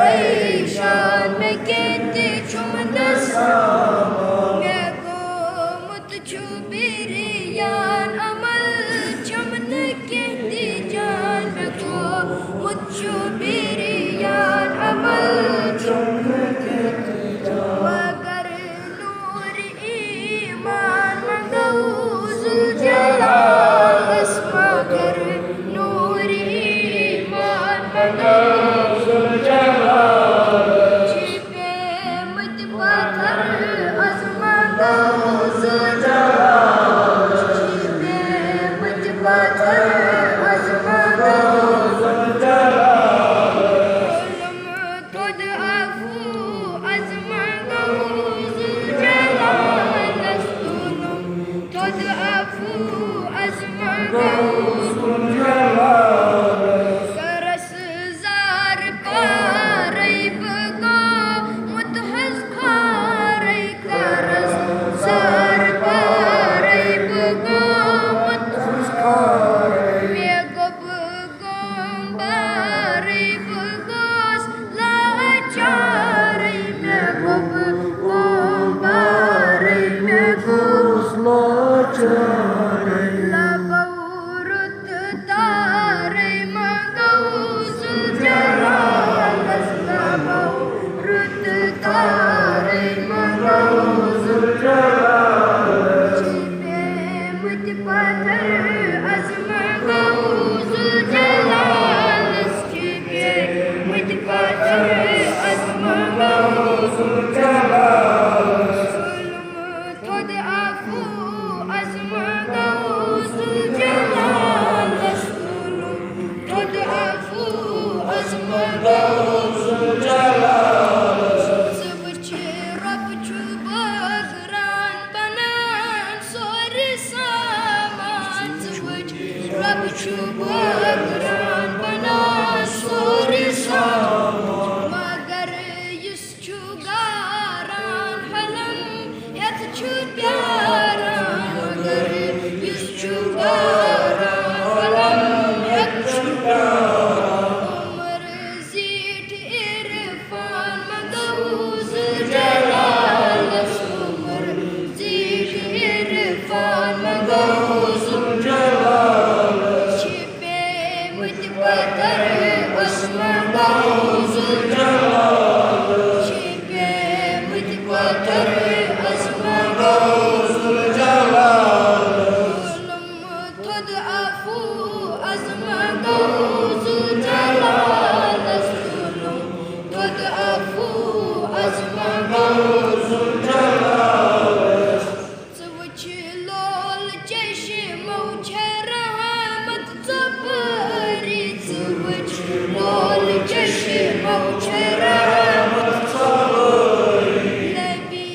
परेशान में कहते चुमनस मैं को मुत छुबिरियान अमल चमन कहती जान मैं को मुत छुबिरियान अमल चमन कहती जान मगर नूर ईमान मंगूजुल जलाल मगर नूर ईमान मंगूजुल जलाल छिपे मत पत्थर आसमां गौजुल जलाल छिपे मत पत्थर आसमां गौजुल जलाल खुद आफू आसमां गौजुल जलाल खुद आफू आसमां गौजुल जलाल सरस जार कारई बगा मुतहस खारई करस जार कारई बगा मुतहस खारई मैं गब गंबारई बगास लाचारई मैं गब गंबारई मैं गस लाचारई लबौरुत तारई मंगौजुल जलाल लबौरुत तारई मंगौजुल जलाल छिपे मुझ पत्थर आसमां गौजुल जलाल छिपे मुझ पत्थर आसमां गौजुल जलाल खुद आफू आसमां गौजुल जलाल खुद आफू आसमां गौजुल जलाल सब रब छु बगरान बनान सोर सामान सब रब छु बगरान बनान सोर सामान मगर युस छु गारान हलन यत छु प्यारान मगर युस छु गारान हलन यत छु प्यारान उमर जीठ इरफान मंगौजुल जलाल उमर जीठ इरफान मंगौजुल जलाल छिपे मुझ पत्थर आसमां गौजुल जलाल छिपे मुझ पत्थर आसमां गौजुल जलाल खुद आफू आसमां गौजुल जलाल खुद आफू आसमां गौजुल जलाल सवच लोल चश्मो छे रहमत ज़बरी सवच लोल चश्मो छे रहमत ज़बरी नबी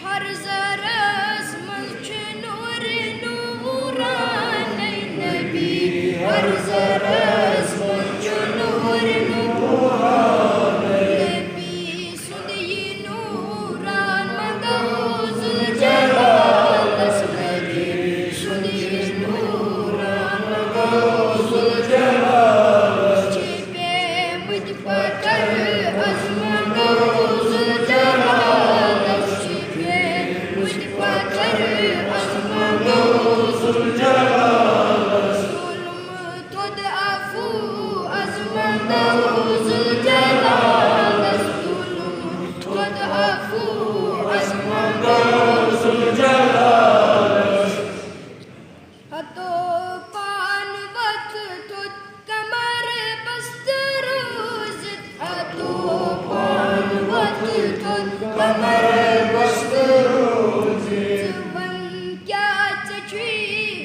हर ज़रस मंज़ छे नूर नूरान नबी हर ज़रस मंज़ छे नूर नूरान नबी सुंदई नूरान मंगौजुल जलाल नबी सुंदई नूरान मंगौजुल जलाल छिपे मुझ पत्थर आसमां गौजुल जलाल छिपे मुझ पत्थर आसमां गौजुल जलाल खुद आफू आसमां गौजुल जलाल खुद आफू आसमां गौजुल जलाल हतो पान वत तुत कमर बस्त रोज हतो पान वत तुत कमर बस्त रोज जुबन क्या चछी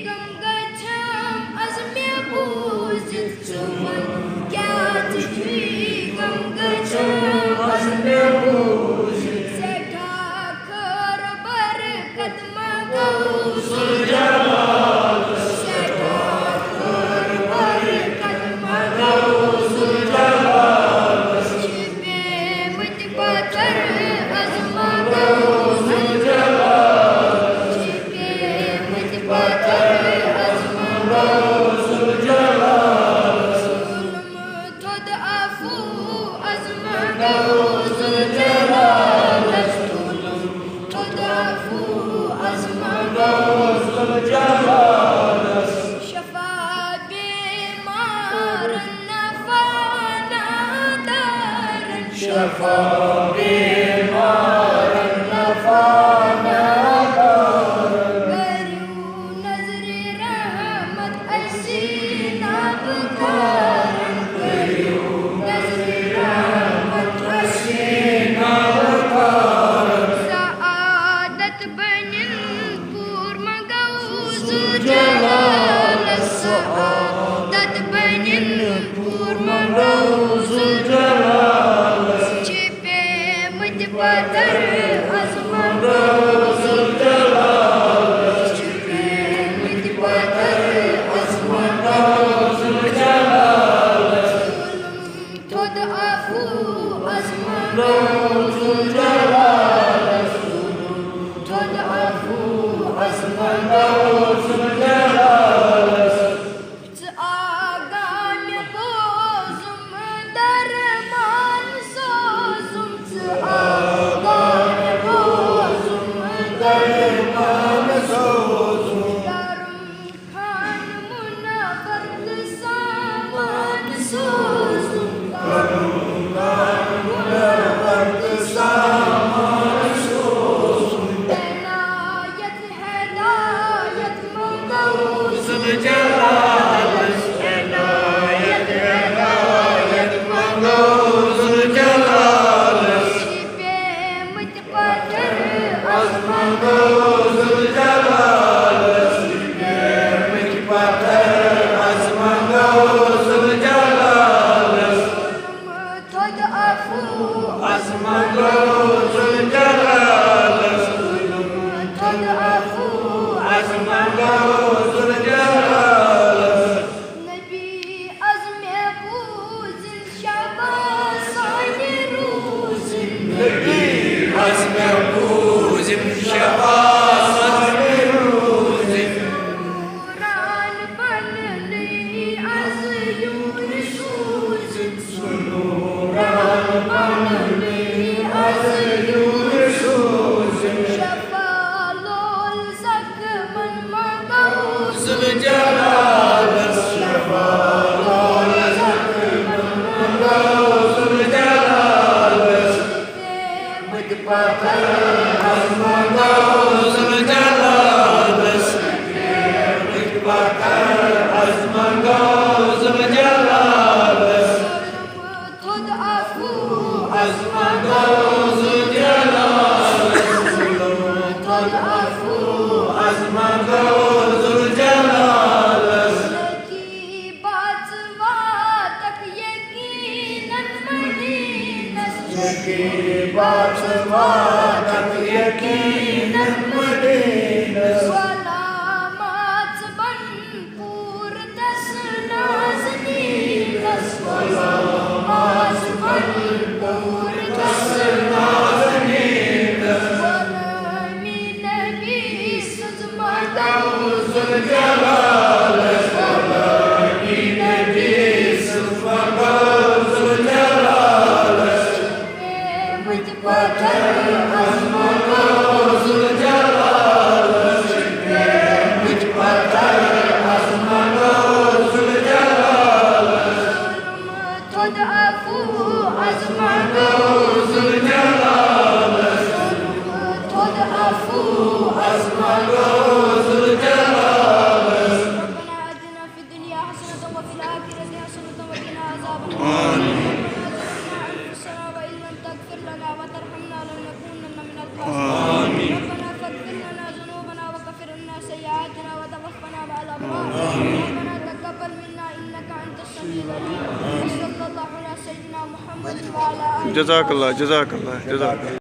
गम गछम अज़मे बूज जुबन क्या चछी गम गछम अज़मे जज़ाकल्लाह जज़ाकल्लाह जज़ाकल्लाह।